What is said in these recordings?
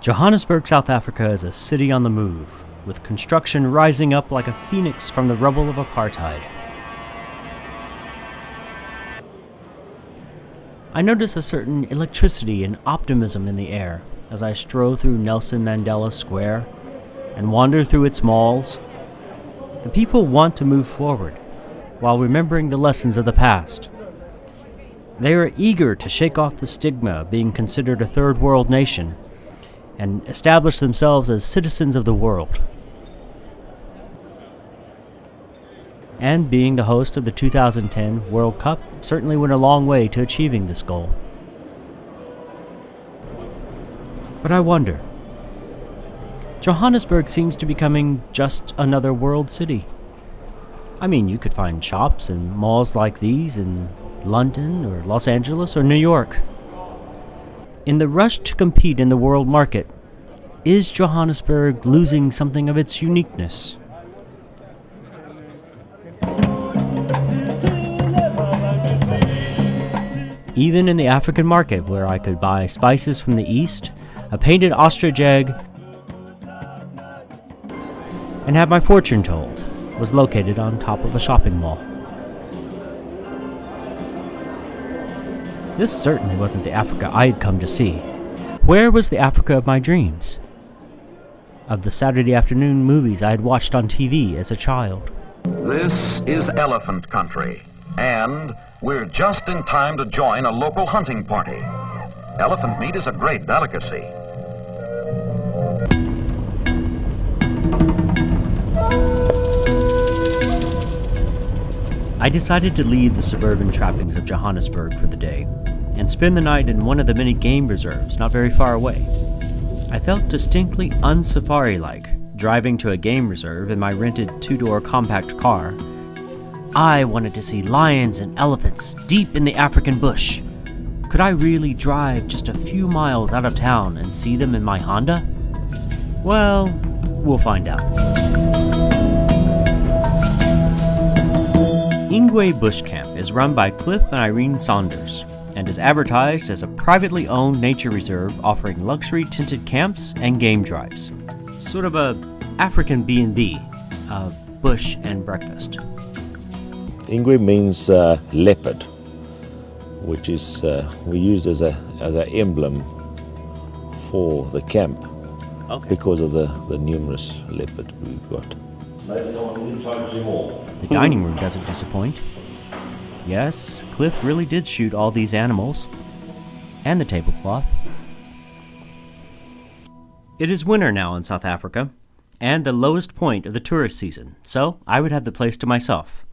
Johannesburg, South Africa is a city on the move, with construction rising up like a phoenix from the rubble of apartheid. I notice a certain electricity and optimism in the air as I stroll through Nelson Mandela Square and wander through its malls. The people want to move forward, while remembering the lessons of the past. They are eager to shake off the stigma of being considered a third world nation and establish themselves as citizens of the world. And being the host of the 2010 World Cup certainly went a long way to achieving this goal. But I wonder, Johannesburg seems to be becoming just another world city. I mean, you could find shops and malls like these in London or Los Angeles or New York. In the rush to compete in the world market, is Johannesburg losing something of its uniqueness? Even in the African market, where I could buy spices from the east, a painted ostrich egg, and have my fortune told, was located on top of a shopping mall. This certainly wasn't the Africa I had come to see. Where was the Africa of my dreams? Of the Saturday afternoon movies I had watched on TV as a child? This is elephant country, and we're just in time to join a local hunting party. Elephant meat is a great delicacy. I decided to leave the suburban trappings of Johannesburg for the day and spend the night in one of the many game reserves not very far away. I felt distinctly unsafari-like driving to a game reserve in my rented two-door compact car. I wanted to see lions and elephants deep in the African bush. Could I really drive just a few miles out of town and see them in my Honda? Well, we'll find out. Ingwe Bush Camp is run by Cliff and Irene Saunders and is advertised as a privately owned nature reserve offering luxury tinted camps and game drives. Sort of a African B&B of bush and breakfast. Ingwe means leopard, which is we used as a emblem for the camp. Okay. Because of the numerous leopard we've got. The dining room doesn't disappoint. Yes, Cliff really did shoot all these animals. And the tablecloth. It is winter now in South Africa, and the lowest point of the tourist season, so I would have the place to myself.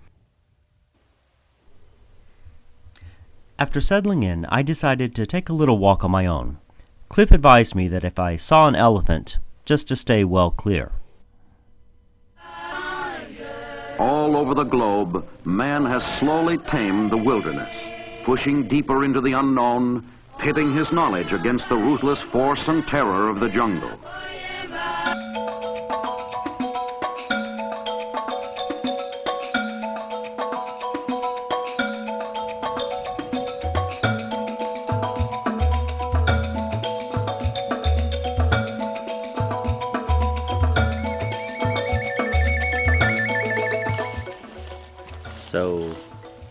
After settling in, I decided to take a little walk on my own. Cliff advised me that if I saw an elephant, just to stay well clear. All over the globe, man has slowly tamed the wilderness, pushing deeper into the unknown, pitting his knowledge against the ruthless force and terror of the jungle. So,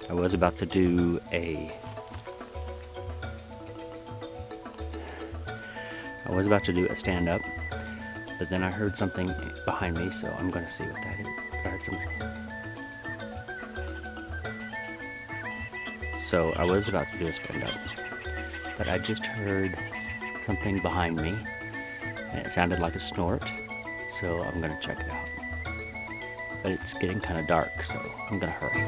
I was about to do a stand-up, but then I heard something behind me, so I'm going to see what that is. I heard something. So, I was about to do a stand-up, but I just heard something behind me, and it sounded like a snort, so I'm going to check it out. But it's getting kind of dark, so I'm gonna hurry.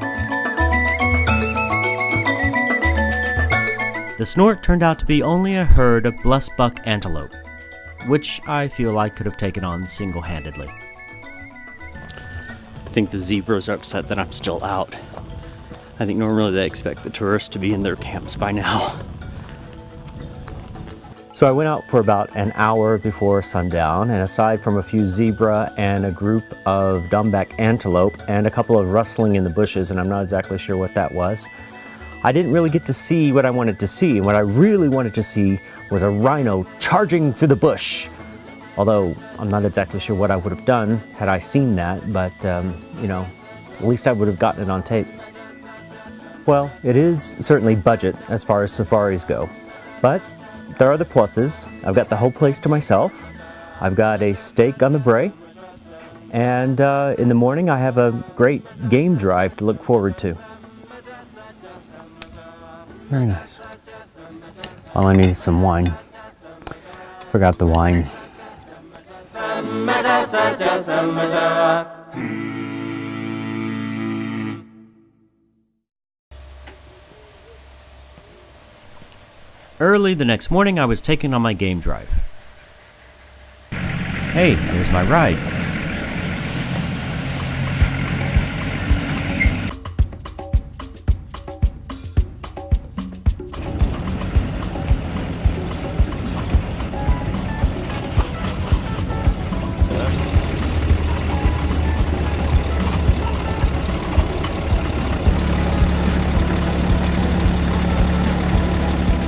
The snort turned out to be only a herd of blesbuck antelope, which I feel like could have taken on single-handedly. I think the zebras are upset that I'm still out. I think normally they expect the tourists to be in their camps by now. So I went out for about an hour before sundown, and aside from a few zebra and a group of dumbback antelope and a couple of rustling in the bushes, and I'm not exactly sure what that was, I didn't really get to see what I wanted to see. And what I really wanted to see was a rhino charging through the bush Although I'm not exactly sure what I would have done had I seen that, but you know, at least I would have gotten it on tape. Well, it is certainly budget as far as safaris go, but there are the pluses. I've got the whole place to myself. I've got a steak on the brae, and in the morning I have a great game drive to look forward to. Very nice. All I need is some wine. Forgot the wine. Early the next morning, I was taken on my game drive. Hey, there's my ride.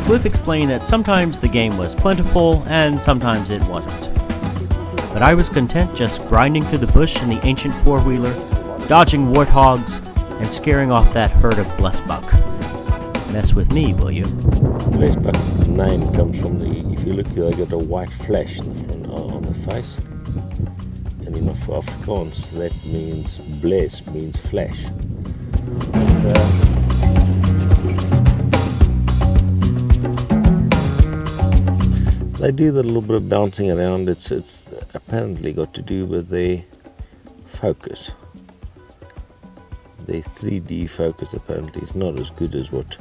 Cliff explained that sometimes the game was plentiful and sometimes it wasn't. But I was content just grinding through the bush in the ancient four-wheeler, dodging warthogs, and scaring off that herd of blessbuck. Mess with me, will you? Blessbuck name comes from if you look, they got a white flash in the front, on the face. And in Afrikaans, that means bless, means flash. And, they do that little bit of bouncing around. It's apparently got to do with their focus. Their 3D focus apparently is not as good as what,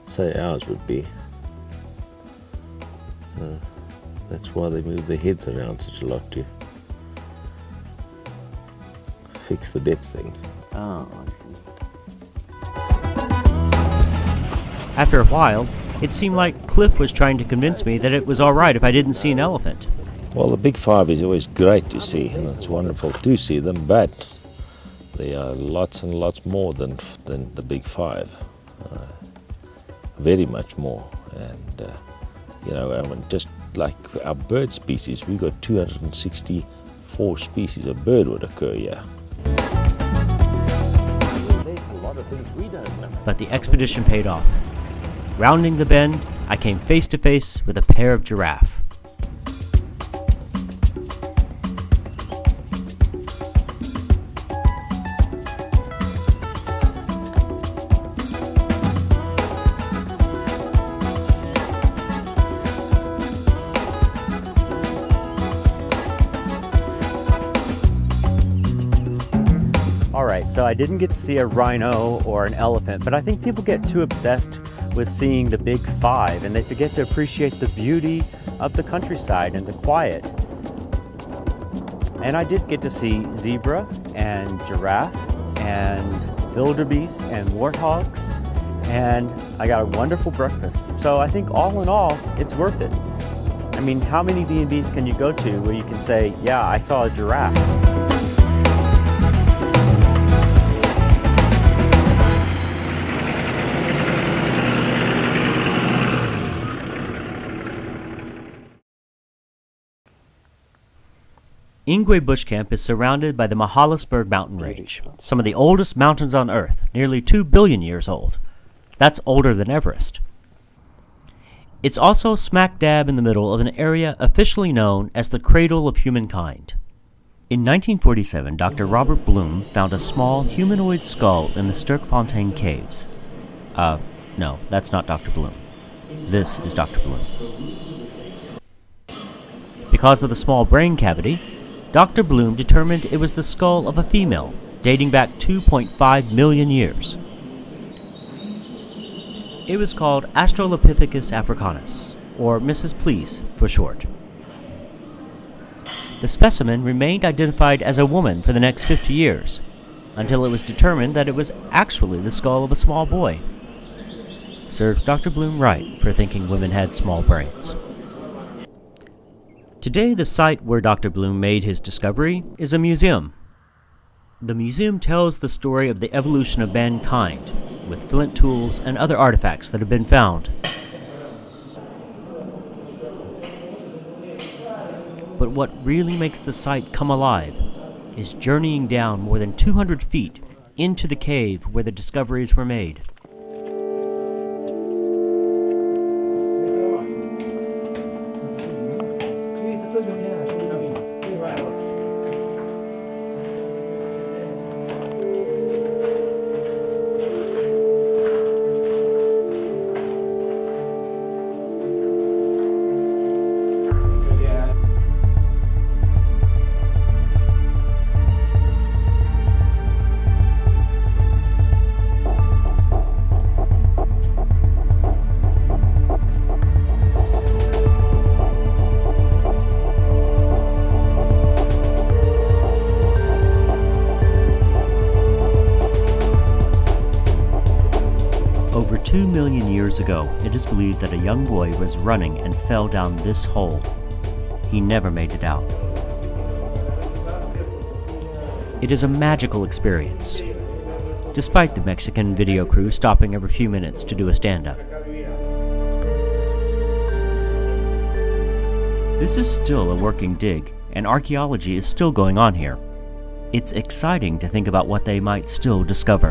say, ours would be. That's why they move their heads around such a lot to fix the depth thing. Oh, I see. After a while, it seemed like Cliff was trying to convince me that it was all right if I didn't see an elephant. Well, the big five is always great to see, and it's wonderful to see them, but there are lots and lots more than the big five. Very much more. And, you know, I mean, just like our bird species, we've got 264 species of bird would occur here. There's a lot of things we don't know. But the expedition paid off. Rounding the bend, I came face to face with a pair of giraffe. Alright, so I didn't get to see a rhino or an elephant, but I think people get too obsessed with seeing the big five and they forget to appreciate the beauty of the countryside and the quiet. And I did get to see zebra and giraffe and wildebeest and warthogs, and I got a wonderful breakfast. So I think all in all, it's worth it. I mean, how many B&Bs can you go to where you can say, yeah, I saw a giraffe? Ingwe Bush Camp is surrounded by the Mahalisberg mountain range, some of the oldest mountains on Earth, nearly 2 billion years old. That's older than Everest. It's also smack dab in the middle of an area officially known as the cradle of humankind. In 1947, Dr. Robert Bloom found a small humanoid skull in the Sterkfontein caves. No, that's not Dr. Bloom. This is Dr. Bloom. Because of the small brain cavity, Dr. Bloom determined it was the skull of a female, dating back 2.5 million years. It was called Australopithecus africanus, or Mrs. Please for short. The specimen remained identified as a woman for the next 50 years, until it was determined that it was actually the skull of a small boy. Serves Dr. Bloom right for thinking women had small brains. Today, the site where Dr. Bloom made his discovery is a museum. The museum tells the story of the evolution of mankind, with flint tools and other artifacts that have been found. But But what really makes the site come alive is journeying down more than 200 feet into the cave where the discoveries were made. Over 2 million years ago, it is believed that a young boy was running and fell down this hole. He never made it out. It is a magical experience, despite the Mexican video crew stopping every few minutes to do a stand-up. This is still a working dig, and archaeology is still going on here. It's exciting to think about what they might still discover.